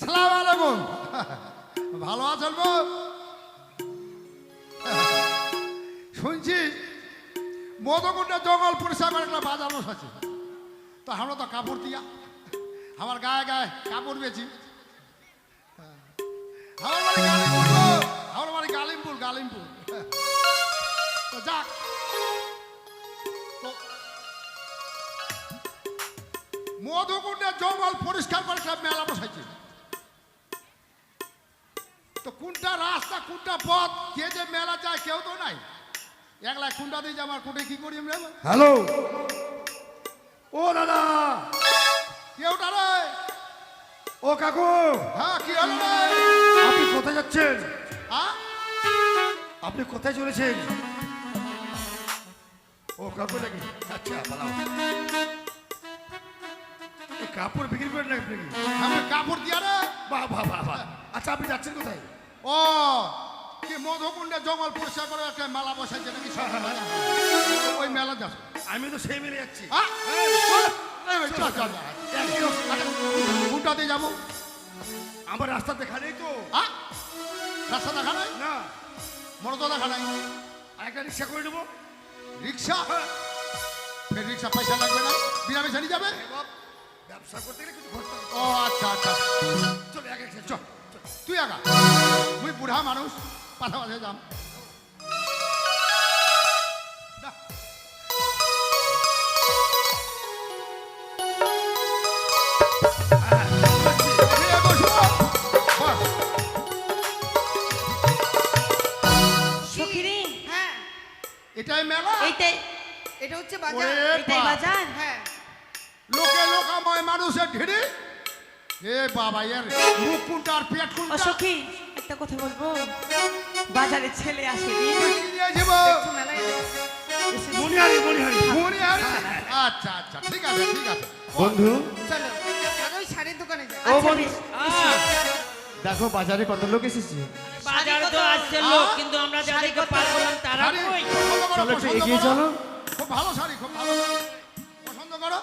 সালাম আলাইকুম। ভালো আছেন গো? শুনছি মধুকুণ্ডের জঙ্গল পরিষ্কার করে একটা বাজার বসাচ্ছে, তো আমরা তো কাপড় দিয়া আমার গায়ে গায়ে কাপড় বেছি। আমার বাড়ি গালিমপুর গালিমপুর। তো যাক, মধুকুণ্ডের জঙ্গল পরিষ্কার করে একটা মেলা বসাইছে, তো কোনটা রাস্তা কোনটা পথ কে যে মেলা যায় কেউ তো নাই। একলা কোনটা দিয়ে আমার কোটে কি করি আমরা? হ্যালো, ও দাদা, কেউটা রে? ও কাকু, হ্যাঁ কি হলো রে? আপনি কোথায় যাচ্ছেন? হ্যাঁ আপনি কোথায় চলেছেন? ও কাকু নাকি? আচ্ছা ভালো। এই কাপড় বিক্রি করেন না আপনি? আমি কাপড় দিয়া রে। বাহ বাহ বাহ বাহ। আচ্ছা আপনি যাচ্ছেন কোথায়? ও কি মধুকুণ্ডের জঙ্গল পরিষ্কার করে একটা মেলা বসাইছে নাকি? ওই মেলা যাস? আমি তো সেই মেলে যাচ্ছি। কোনটা দিয়ে যাবো? আমার রাস্তা দেখা নেই তো। রাস্তা দেখা নাই? না, মনে তো দেখা নাই। আর একটা রিক্সা করে নেবো। রিক্সা? ফের রিক্সা পয়সা লাগবে না? বিনা পয়সা নিয়ে যাবে? ব্যবসা করতে গেলে কিছু খরচ হবে। ও আচ্ছা আচ্ছা, চল এক এক চল তুই আগা, মুই বুড়া মানুষ, পাশে পাশে যাম। সখিরে, হ্যাঁ এটাই মেলা? এইটাই এটা হচ্ছে বাজার। ওরে এইটাই বাপ। বাজার। হ্যাঁ লোকে লোকাময় মানুষের ভিড়ে। এ বাবা, এর মুখ কোনটা আর পেট ও কোনটা? সখী, একটা কথা বলবো? বাজারে ছেলে আসেনি, কি নিয়ে যাব? একটু মেলায় মনিহারি মনিহারি। মনিহারি? আচ্ছা আচ্ছা, ঠিক আছে ঠিক আছে। বন্ধু, চলো চলো ওই শাড়ির দোকানে যাই। ও আচ্ছা বন্ধু, বেশ। দেখো বাজারে কত লোক এসেছে। বাজার তো আসছে লোক, কিন্তু আমরা যাদেরকে পার করলাম তারা শাড়ি কই? পছন্দ করো, চলো একটু পছন্দ এগিয়ে করো। চলো। খুব ভালো শাড়ি, খুব ভালো শাড়ি। পছন্দ করো।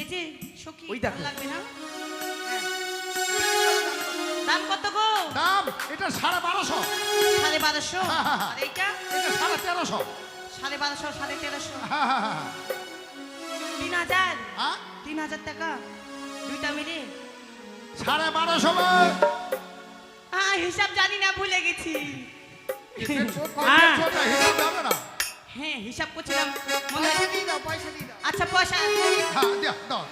এই যে সখী, ওই দেখো। ভালো লাগবে না? দাম কত গো? দাম এটা 1250। 1250। হ্যাঁ, হ্যাঁ, হ্যাঁ। আর এইটা এটা 1350। 1250, 1350, হ্যাঁ, হ্যাঁ, হ্যাঁ। 3000, হ্যাঁ? 3000 টাকা দুইটা মিলে। 1250। হিসাব জানি না, ভুলে গেছি। হ্যাঁ। হিসাব যাবে না? হ্যাঁ, হিসাব করছিলাম, মনে পয়সা আছে। দিয়ে দাও পয়সা দিয়ে দাও। আচ্ছা পয়সা হ্যাঁ, দিয়া, দাও।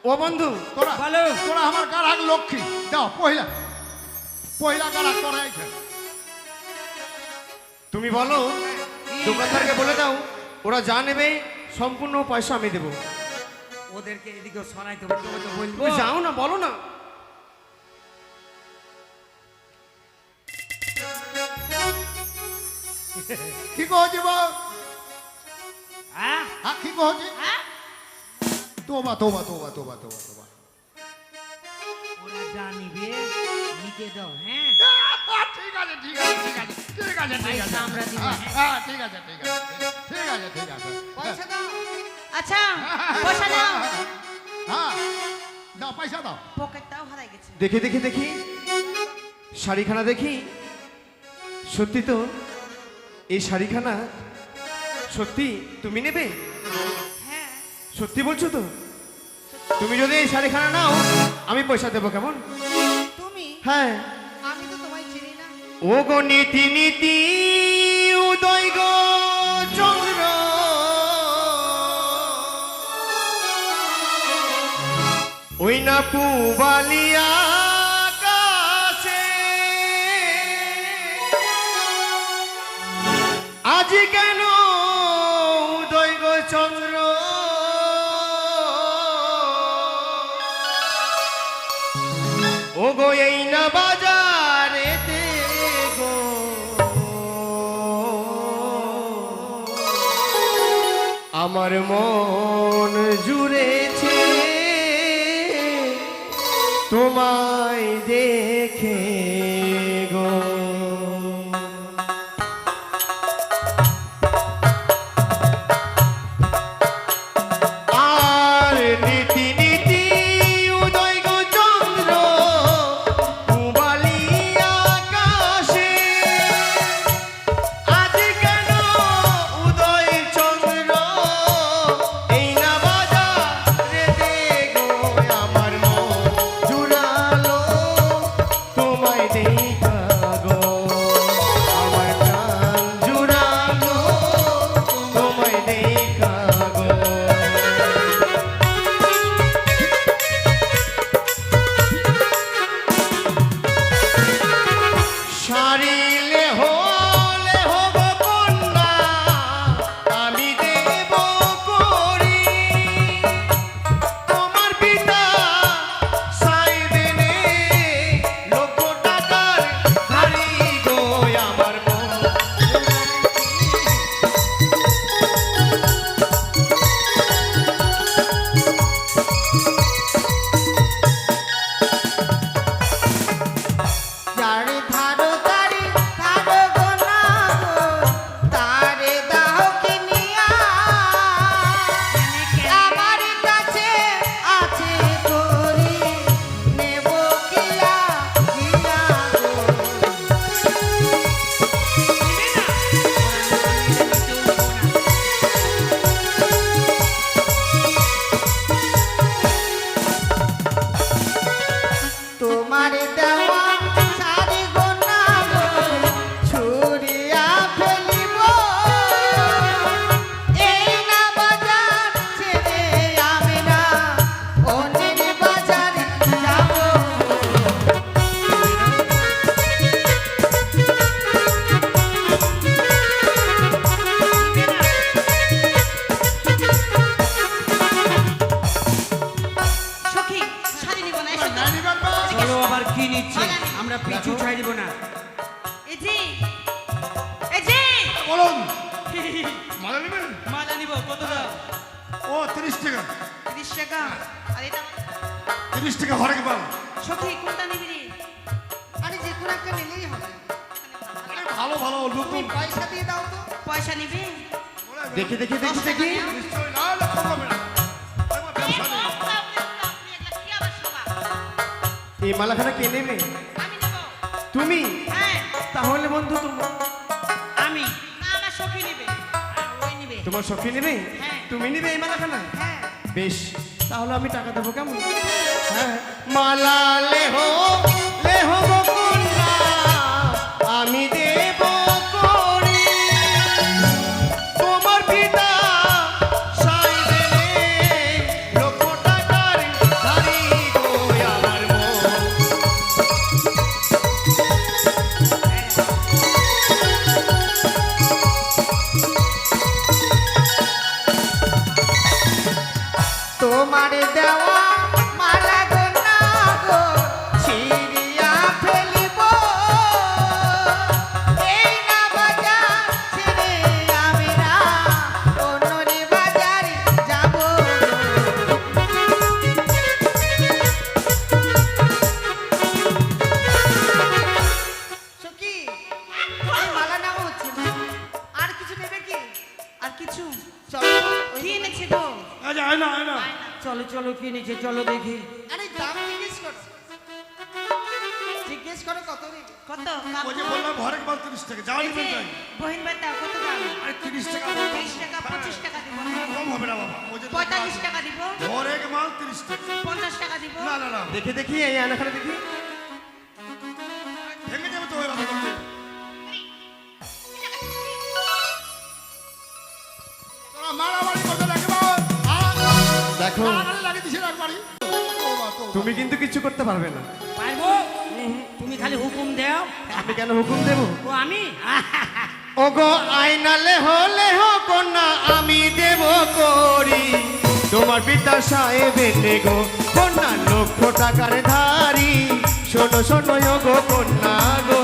ও বন্ধু, তোরা বলো। তোরা আমার গারাক লক্ষ্মী, দাও পয়লা পয়লা গারাক তোরা এইখানে। তুমি বলো, দোকানদারকে বলে দাও ওরা যা নেবে সম্পূর্ণ পয়সা আমি দেবো। ওদেরকে এদিকে শোনাই তো বলবো, তুমি যাও না, বলো না। কি কহছি বল? হ্যাঁ? হ্যাঁ কি কহছি? হ্যাঁ? তোবা তোবা তোবা তোবা তোবা তোবা। ওরা যা নিবে নিতে দাও, হ্যাঁ? ঠিক আছে ঠিক আছে ঠিক আছে ঠিক আছে ঠিক আছে। পয়সা আমরা দিব, হ্যাঁ, হ্যাঁ, ঠিক আছে ঠিক আছে ঠিক আছে ঠিক আছে। পয়সা দাও। আচ্ছা পয়সা দাও। হ্যাঁ দাও, পয়সা দাও। পকেটটাও হারাই গেছে। দেখি দেখি দেখি শাড়িখানা দেখি। সত্যি তো এই শাড়িখানা সত্যি তুমি নেবে? হ্যাঁ, সত্যি বলছো তো? তুমি যদি এই শাড়িখানা নাও আমি পয়সা দেবো, কেমন? তুমি? হ্যাঁ। আমি তো তোমায় চিনি না। ও গো নীতি নীতি উদয় গো চন্দ্র, ওই না পুবালিয়া কাছে আজ কেন উদয় গো চন্দ্র, ও গো এই না বাজারেতে গো আমার মন জুড়েছে তোমায় দেখে গো। আর আমরা পিছু ছাই দিব না। এই যে এই যে বলুন মালা নেবেন? মালা নিব কত দাম? ও 30 টাকা। 30 টাকা আর এটা 30 টাকা হরেক মাল। সখী কোনটা নিবি রে? আরে যে কোনো একটা নিলেই হবে। আরে ভালো ভালো তুমি নতুন। পয়সা দিয়ে দাও তো। পয়সা নিবি? দেখি দেখি দেখি 10 টাকা দেখি নাও। নিশ্চয়ই না হলে কমাবে না। আমার ব্যবসা নেই। এই মালাখানা কে নেবে? আমি নেব। তুমি? হ্যাঁ তাহলে বন্ধু তুমি আমি না আমার সখী নেবে। আর ওই নেবে। তোমার সখী নেবে? হ্যাঁ। তুমি নেবে এই মালাখানা? হ্যাঁ বেশ, তাহলে আমি টাকা দেবো কেমন? হ্যাঁ, মালা লেহো গো কন্যা, আমি দেব করি। তোমার পিতা সাই দেবে লক্ষ টাকার ধারি গো আমার মন। তোমার দেওয়া মালা গো না গো ছিড়িয়া ফেলিব। এই না বাজার ছেড়ে আমি না অন্য বাজারে যাব। সখী এই মালা নেওয়া হচ্ছে না। আর কিছু নেবে কি? আর কিছু চলো কি এনেছে গো? আচ্ছা আয় না। চলো চলো কি নিচে চলো দেখি। আরে দাম জিজ্ঞেস করো। জিজ্ঞেস করো কত নেবে? কত ওই যে বললাম হরেক মাল 30 টাকা। যাও এই নেবেন যে, তাই। বহিন বাটা কত দাম? আরে 30 টাকা। 30 টাকা 25 টাকা দিব। কম হবে না বাবা। ওই যে 45 টাকা দিব। হরেক মাল 30 টাকা। 50 টাকা দিব। না। দেখি দেখি এই আয়নাখানা দেখি। ভেঙে যাবে তো ওই কথা বলতে। তোরা মারামারি করতে লাগে বাবা। দেখো মারামারি লাগে দিছে একবারই। তুমি কিন্তু কিছু করতে পারবে না। পারবো? তুমি খালি হুকুম দাও। আমি কেন হুকুম দেব? ও আমি ওগো আয়না লেহো কন্যা, আমি দেব করি। তোমার পিতা সাহেব এনে গো কন্যা লক্ষ টাকার ধারি। শোনো শোনো ওগো কন্যা গো,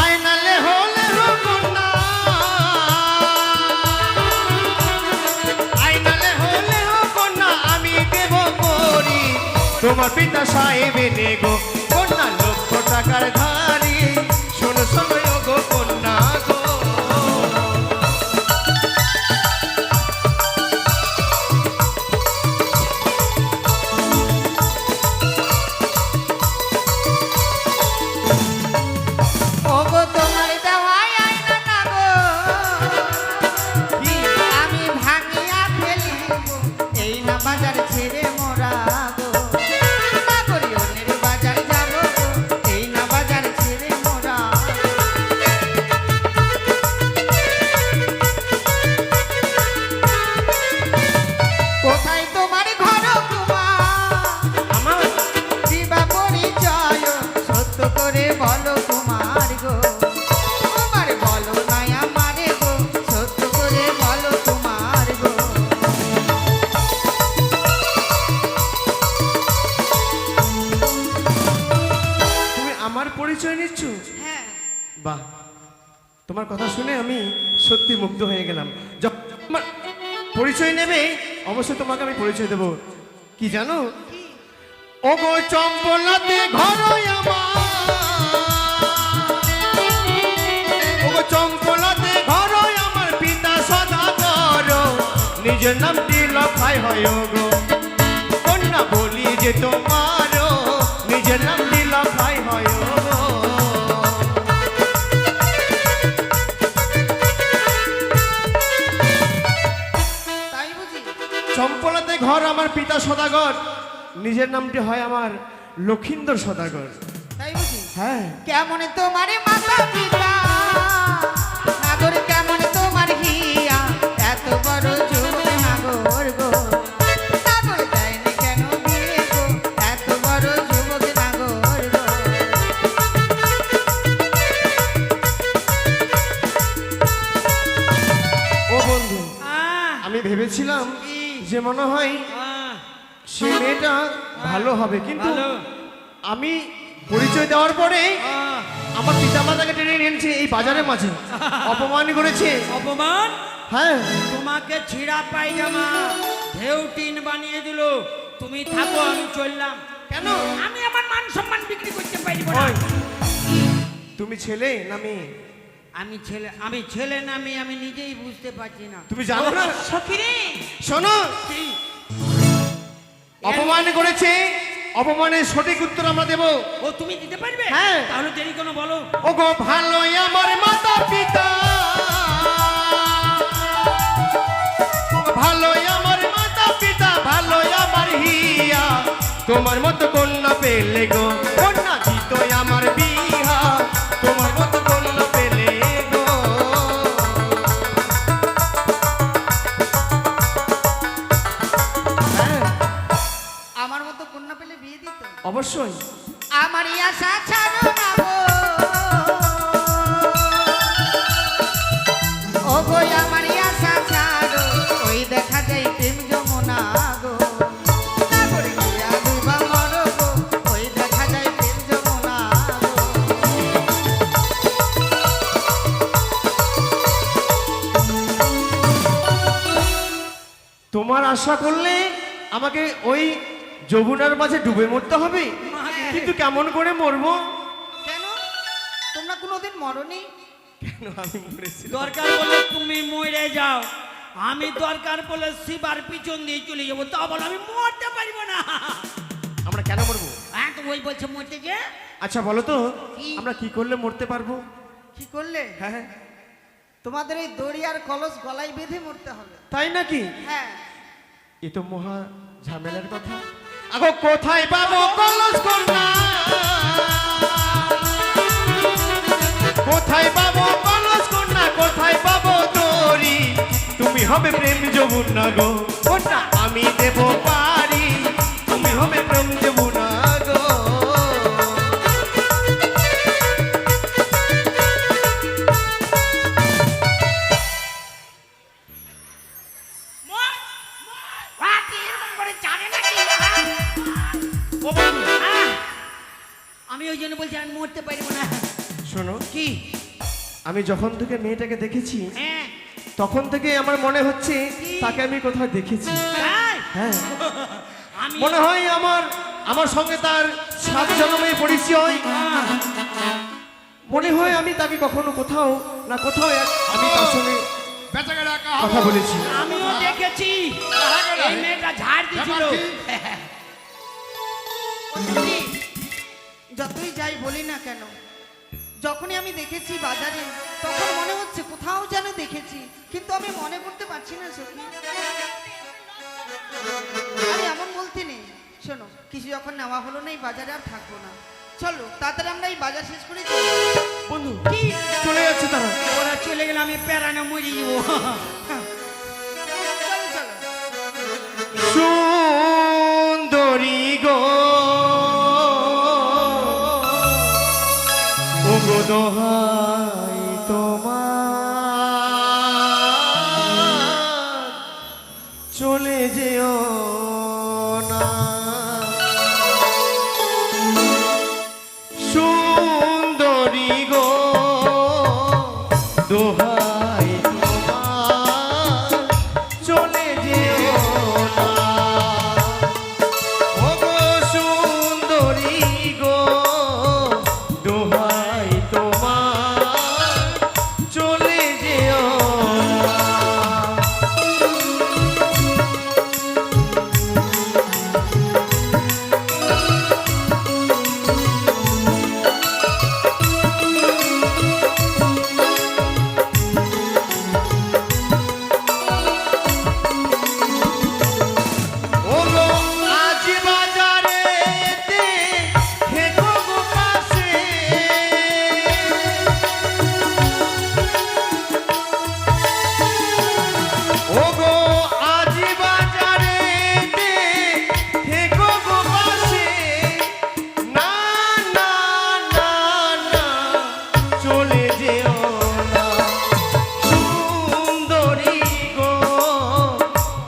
আয়না লেহো কন্যা, আয়না লেহো কন্যা, আমি দেব করি। তোমার পিতা সাহেব এনে গো কন্যা লক্ষ টাকার ধারি। শোনো শোনো গো কন্যা গো, ওগো তোমার দেওয়া আয়না না গো কি? আমি ভাঙিয়া ফেলিব। এই না বাজার ছেড়ে মোরা গো না করি অন্যের বাজার যাব গো। এই না বাজার ছেড়ে মোরা। কোথায় তোমার ঘর তোমার আমার দিবা পরিচয় সত্য করে বলো তোমার গো। তোমার বলো নাই আমারে গো সত্য করে বলো তোমার গো। তুমি আমার পরিচয় নিচ্ছ? হ্যাঁ বাহ, তোমার কথা শুনে আমি সত্যি মুগ্ধ হয়ে গেলাম। যখন আমার পরিচয় নেবে অবশ্যই তোমাকে আমি পরিচয় দেব। কি জানো? ও গো চম্পলাতে ঘর আমার, ও গো চম্পলাতে ঘর আমার পিতা সদাগর। নিজের নামটি লখাই হয় গো কন্যা বলি যে তোমার, নিজের নামটি লখাই হয় গো। তাই বুঝি? চম্পলাতে ঘর আমার পিতা সদাগর, নিজের নামটি হয় আমার লক্ষিন্দর সদাগর। তাই বুঝি? হ্যাঁ, কেমন তোমার মাতা পিতা নাগর, কেমন তোমার হিয়া এত বড় যুবক নাগর গো। নাগর দেয়নি কেন বিয়ে গো এত বড় যুবক নাগর গো। আমি ভেবেছিলাম কি? যে মনে হয় আহ, সে মেয়েটা ভালো হবে, কিন্তু ভালো। আমি পরিচয় দেওয়ার পরে আহ, আমার পিতামাতাকে টেনে এনেছে এই বাজারের মাঝে, অপমান করেছে। অপমান? হ্যাঁ, তোমাকে ছিঁড়া পায়জামা ঢেউ টিন বানিয়ে দিল। তুমি থাকো, আমি চললাম। কেন? আমি আমার মান সম্মান বিক্রি করতে পারবো না। ওই, তুমি ছেলে না মেয়ে? আমি ছেলে না মেয়ে আমি নিজেই বুঝতে পারছি না। তুমি জানো না? সখিরে শোনো, কি? অপমান করেছে, অপমানের সঠিক উত্তর আমরা দেব। ও তুমি দিতে পারবে? হ্যাঁ। তাহলে দেরি কোনো বলো। ও গো ভালোই আমার মাতা পিতা, ভালোই আমার মাতা পিতা, ভালোই আমার হিয়া, তোমার মতো কন্যা পেলে গো, কন্যা দিত আমার বিহা, তোমার মতো কন্যা পেলে গো। হ্যাঁ, আমার মতো কন্যা পেলে বিয়ে দিত। অবশ্যই। আমার আশা ছাড়ো না গো, ও গো আমার আশা ছাড়ো, ওই দেখা যায় প্রেম যমুনা গো, সাগরে গিয়া ডুবা মরো গো, ওই দেখা যায় প্রেম যমুনা গো। তোমার আশা করলে আমাকে ওই যমুনার মাঝে ডুবে মরতে হবে, কিন্তু কেমন করে মরবো? কেন তোমরা কোনোদিন মরনি? কেন আমি মরেছি? দরকার বলে তুমি মরে যাও, আমি দরকার বলে শিবার পিছন দিয়ে চলে যাবো, তা বলে আমি মরতে পারবো না। আমরা কেন মরবো? হ্যাঁ, তো ওই বলছে মরতে যে। আচ্ছা বলো তো, কি? আমরা কি করলে মরতে পারবো? কি করলে? হ্যাঁ, তোমাদের এই দড়ি আর কলস গলায় বেঁধে মরতে হবে। তাই নাকি? হ্যাঁ, এ তো মহা ঝামেলার কথা। আগো কোথায় পাবো কলস কন্যা, কোথায় পাবো কলস কন্যা, কোথায় পাবো দড়ি, তুমি হবে প্রেম যমুনা গো, কন্যা আমি দেব পারি, তুমি হবে প্রেম যমুনা গো। ও বন্ধু, আমি ওই জন্য বলছি আমি মরতে পারবো না। শোনো, কি? আমি যখন থেকে মেয়েটাকে দেখেছি হ্যাঁ, তখন থেকে আমার মনে হচ্ছে তাকে আমি কোথাও দেখেছি। তাই? হ্যাঁ, আমি মনে হয় আমার সঙ্গে তার 7 জন্মের পরিচয়। মনে হয় আমি তাকে কখনো কোথাও না কোথাও আমি তার সঙ্গে বেঁচে গেলে একা কথা হবো। বলেছি। আমিও দেখেছি এই মেয়েটা ঝাড় দিছিল। ব্যাপার কি? অতিথি, যতই যাই বলি না কেন, যখনই আমি দেখেছি বাজারে তখন মনে হচ্ছে কোথাও যেন দেখেছি, কিন্তু আমি মনে করতে পারছি না সখী। আরে এমন বলতে নেই, শোনো কিছু যখন নেওয়া হলো না এই বাজারে আর থাকবো না, চলো তাড়াতাড়ি আমরা এই বাজার শেষ করে চলি। বন্ধু কি? চলে যাচ্ছে তারা। ওরা চলে গেলে আমি প্যারানে মরে যাবো। চলো চলো। সুন্দরী গো, ও গো দোহাই তোমার, চলে যেও না। সুন্দরী গো, দোহাই তোমার, চলে যেও না। ও গো সুন্দরী গো, দোহাই তোমার, চলে যেও না।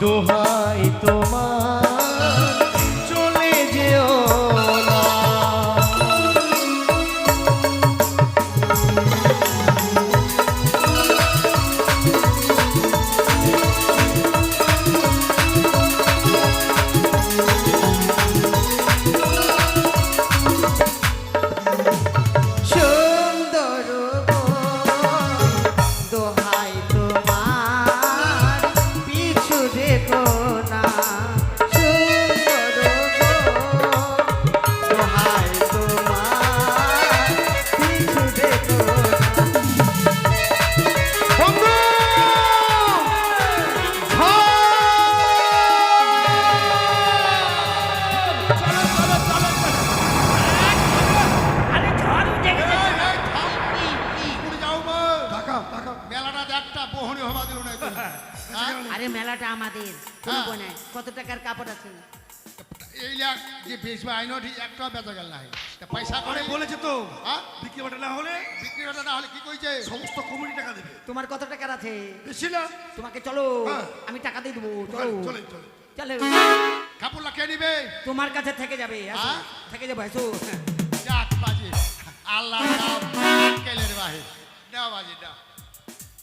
দোহাই তোমার চলে যেও না। সুন্দর গো, দোহাই তোমার পিছু দেখো না। সুন্দর গো, দোহাই তোমার পিছু দেখো না। বন্ধু! আরে ঝড় উঠে গেছে। পুরী যাও গো। মেলাটা একটা বহনি হবা দিল না তুমি। হ্যাঁ? আরে মেলাটা আমাদের হ্যাঁ। কোনো নাই কত টাকার কাপড় আছে এই লাখ যে বেচবে আইন একটা বেচা গেল না তা পয়সা করে বলেছে তো হ্যাঁ? বিক্রি বাটা না হলে বিক্রি বাটা না হলে কি কইছে সমস্ত কমিটি টাকা দেবে। তোমার কত টাকার আছে বেশি না? তোমাকে চলো হ্যাঁ। আমি টাকা দিয়ে দেবো চলো চলে চলে চলো কাপড় কে নিবে তোমার কাছে থেকে যাবে আসো হ্যাঁ? থেকে যাবে আসো যাক বাজি আল্লাহ নাম কেলের বাহির দাও বাজি দাও